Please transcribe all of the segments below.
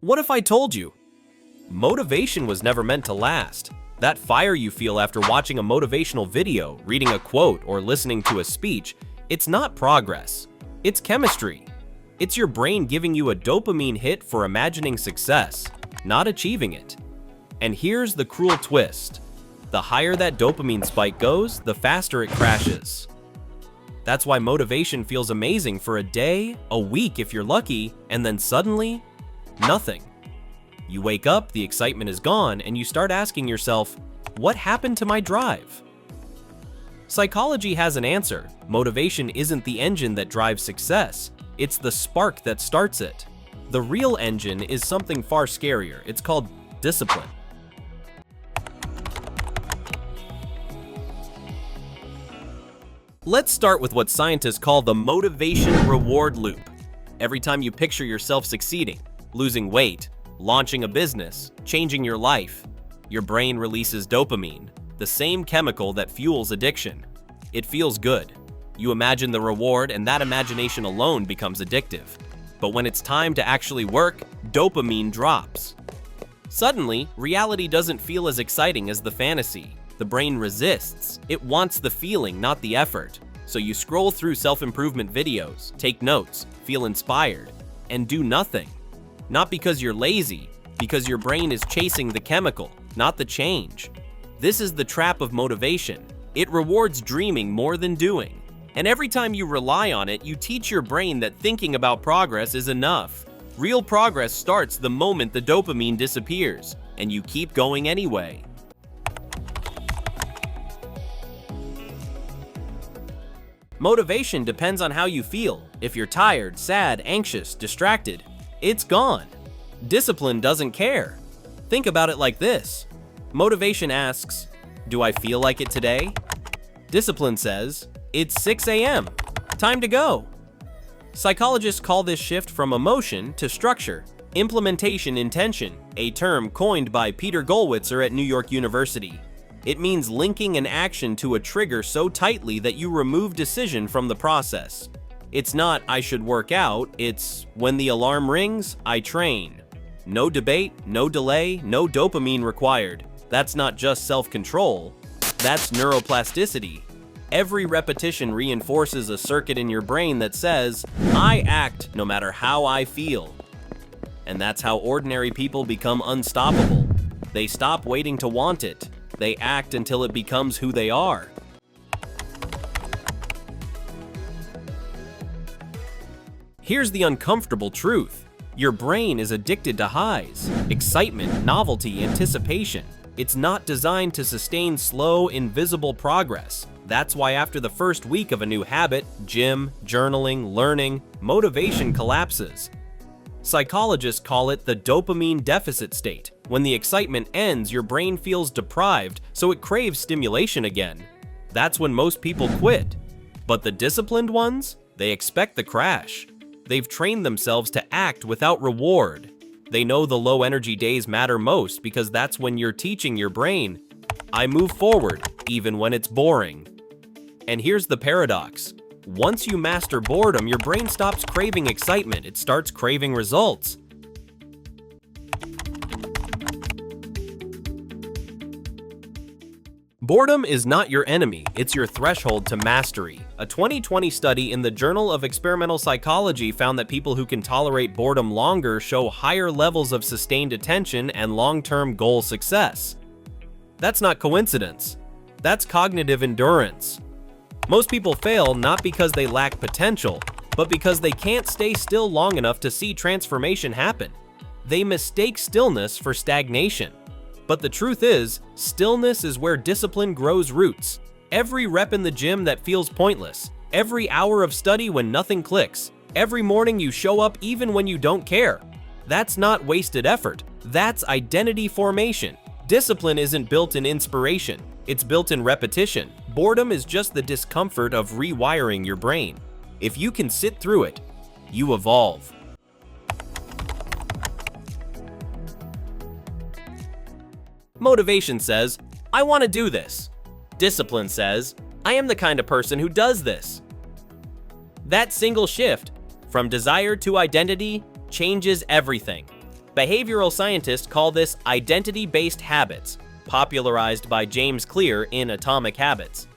What if I told you? Motivation was never meant to last. That fire you feel after watching a motivational video, reading a quote, or listening to a speech, it's not progress. It's chemistry. It's your brain giving you a dopamine hit for imagining success, not achieving it. And here's the cruel twist. The higher that dopamine spike goes, the faster it crashes. That's why motivation feels amazing for a day, a week if you're lucky, and then suddenly, nothing. You wake up, the excitement is gone, and you start asking yourself, what happened to my drive? Psychology has an answer. Motivation isn't the engine that drives success. It's the spark that starts it. The real engine is something far scarier. It's called discipline. Let's start with what scientists call the motivation reward loop. Every time you picture yourself succeeding, losing weight, launching a business, changing your life, your brain releases dopamine, the same chemical that fuels addiction. It feels good. You imagine the reward, and that imagination alone becomes addictive. But when it's time to actually work, dopamine drops. Suddenly, reality doesn't feel as exciting as the fantasy. The brain resists. It wants the feeling, not the effort. So you scroll through self-improvement videos, take notes, feel inspired, and do nothing. Not because you're lazy, because your brain is chasing the chemical, not the change. This is the trap of motivation. It rewards dreaming more than doing. And every time you rely on it, you teach your brain that thinking about progress is enough. Real progress starts the moment the dopamine disappears, and you keep going anyway. Motivation depends on how you feel. If you're tired, sad, anxious, distracted, it's gone. Discipline doesn't care. Think about it like this. Motivation asks, do I feel like it today? Discipline says, it's 6 a.m. Time to go. Psychologists call this shift from emotion to structure, implementation intention, a term coined by Peter Gollwitzer at New York University. It means linking an action to a trigger so tightly that you remove decision from the process. It's not, I should work out, it's, when the alarm rings, I train. No debate, no delay, no dopamine required. That's not just self-control, that's neuroplasticity. Every repetition reinforces a circuit in your brain that says, I act no matter how I feel. And that's how ordinary people become unstoppable. They stop waiting to want it. They act until it becomes who they are. Here's the uncomfortable truth. Your brain is addicted to highs, excitement, novelty, anticipation. It's not designed to sustain slow, invisible progress. That's why after the first week of a new habit, gym, journaling, learning, motivation collapses. Psychologists call it the dopamine deficit state. When the excitement ends, your brain feels deprived, so it craves stimulation again. That's when most people quit. But the disciplined ones, they expect the crash. They've trained themselves to act without reward. They know the low-energy days matter most because that's when you're teaching your brain, I move forward, even when it's boring. And here's the paradox. Once you master boredom, your brain stops craving excitement. It starts craving results. Boredom is not your enemy, it's your threshold to mastery. A 2020 study in the Journal of Experimental Psychology found that people who can tolerate boredom longer show higher levels of sustained attention and long-term goal success. That's not coincidence. That's cognitive endurance. Most people fail not because they lack potential, but because they can't stay still long enough to see transformation happen. They mistake stillness for stagnation. But the truth is, stillness is where discipline grows roots. Every rep in the gym that feels pointless, every hour of study when nothing clicks, every morning you show up even when you don't care. That's not wasted effort. That's identity formation. Discipline isn't built in inspiration. It's built in repetition. Boredom is just the discomfort of rewiring your brain. If you can sit through it, you evolve. Motivation says, I want to do this. Discipline says, I am the kind of person who does this. That single shift, from desire to identity, changes everything. Behavioral scientists call this identity-based habits, popularized by James Clear in Atomic Habits.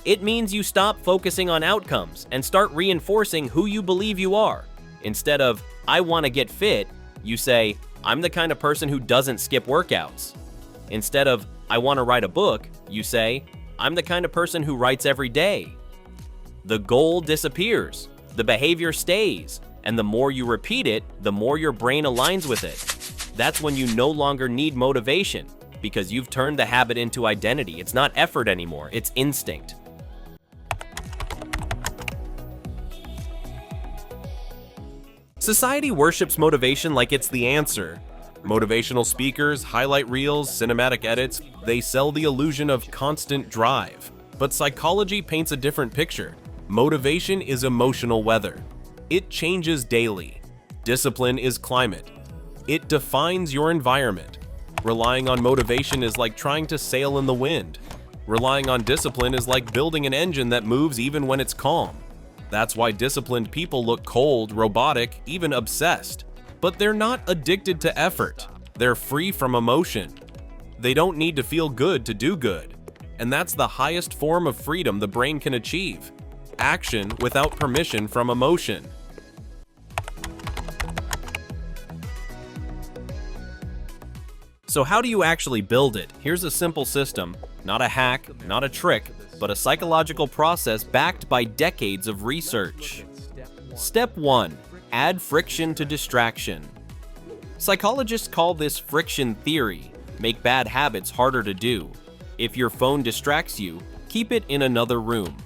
It means you stop focusing on outcomes and start reinforcing who you believe you are. Instead of, I want to get fit, you say, I'm the kind of person who doesn't skip workouts. Instead of, I want to write a book, you say, I'm the kind of person who writes every day. The goal disappears, the behavior stays, and the more you repeat it, the more your brain aligns with it. That's when you no longer need motivation, because you've turned the habit into identity. It's not effort anymore, it's instinct. Society worships motivation like it's the answer. Motivational speakers, highlight reels, cinematic edits, they sell the illusion of constant drive. But psychology paints a different picture. Motivation is emotional weather. It changes daily. Discipline is climate. It defines your environment. Relying on motivation is like trying to sail in the wind. Relying on discipline is like building an engine that moves even when it's calm. That's why disciplined people look cold, robotic, even obsessed. But they're not addicted to effort. They're free from emotion. They don't need to feel good to do good. And that's the highest form of freedom the brain can achieve. Action without permission from emotion. So how do you actually build it? Here's a simple system, not a hack, not a trick, but a psychological process backed by decades of research. Step 1. Add friction to distraction. Psychologists call this friction theory. Make bad habits harder to do. If your phone distracts you, keep it in another room.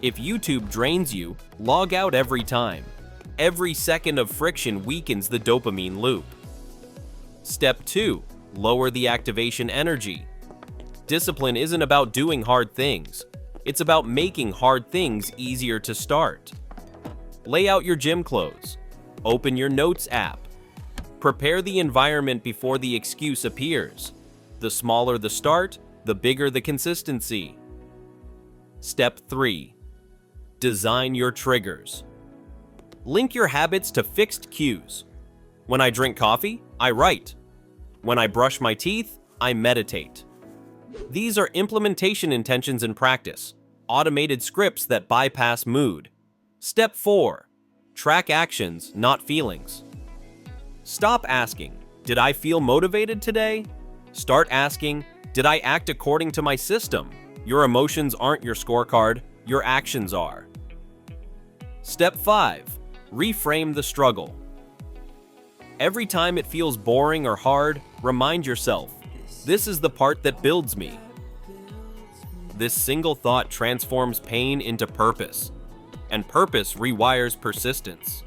If YouTube drains you, log out every time. Every second of friction weakens the dopamine loop. Step 2. Lower the activation energy. Discipline isn't about doing hard things. It's about making hard things easier to start. Lay out your gym clothes. Open your notes app. Prepare the environment before the excuse appears. The smaller the start, the bigger the consistency. Step 3. Design your triggers. Link your habits to fixed cues. When I drink coffee, I write. When I brush my teeth, I meditate. These are implementation intentions in practice, automated scripts that bypass mood. Step 4. Track actions, not feelings. Stop asking, did I feel motivated today? Start asking, did I act according to my system? Your emotions aren't your scorecard, your actions are. Step 5. Reframe the struggle. Every time it feels boring or hard, remind yourself, this is the part that builds me. This single thought transforms pain into purpose, and purpose rewires persistence.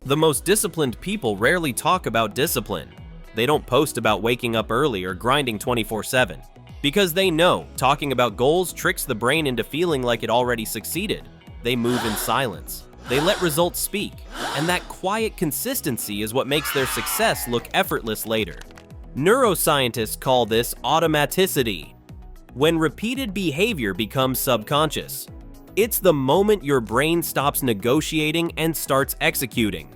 The most disciplined people rarely talk about discipline. They don't post about waking up early or grinding 24/7, because they know talking about goals tricks the brain into feeling like it already succeeded. They move in silence. They let results speak, and that quiet consistency is what makes their success look effortless later. Neuroscientists call this automaticity. When repeated behavior becomes subconscious, it's the moment your brain stops negotiating and starts executing.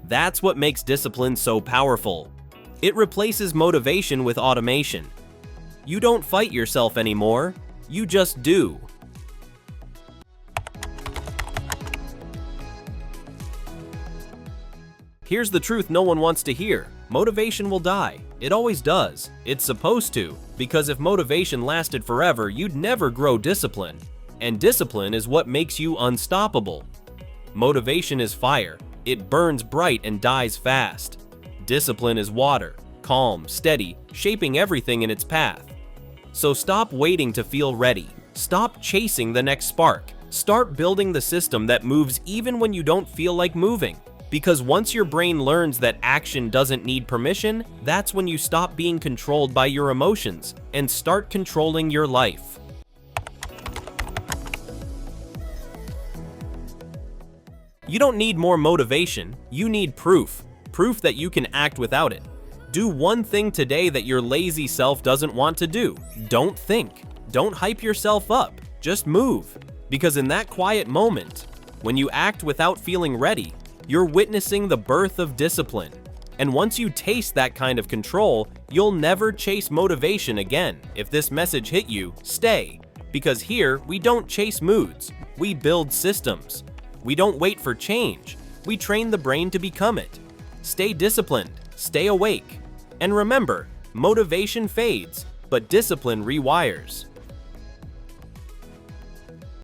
That's what makes discipline so powerful. It replaces motivation with automation. You don't fight yourself anymore, you just do. Here's the truth no one wants to hear. Motivation will die. It always does. It's supposed to, because if motivation lasted forever, you'd never grow discipline. And discipline is what makes you unstoppable. Motivation is fire. It burns bright and dies fast. Discipline is water, calm, steady, shaping everything in its path. So stop waiting to feel ready. Stop chasing the next spark. Start building the system that moves even when you don't feel like moving. Because once your brain learns that action doesn't need permission, that's when you stop being controlled by your emotions and start controlling your life. You don't need more motivation, you need proof. Proof that you can act without it. Do one thing today that your lazy self doesn't want to do. Don't think. Don't hype yourself up. Just move. Because in that quiet moment, When you act without feeling ready, you're witnessing the birth of discipline. And once you taste that kind of control, you'll never chase motivation again. If this message hit you, stay. Because here, we don't chase moods, we build systems. We don't wait for change, we train the brain to become it. Stay disciplined, stay awake. And remember, motivation fades, but discipline rewires.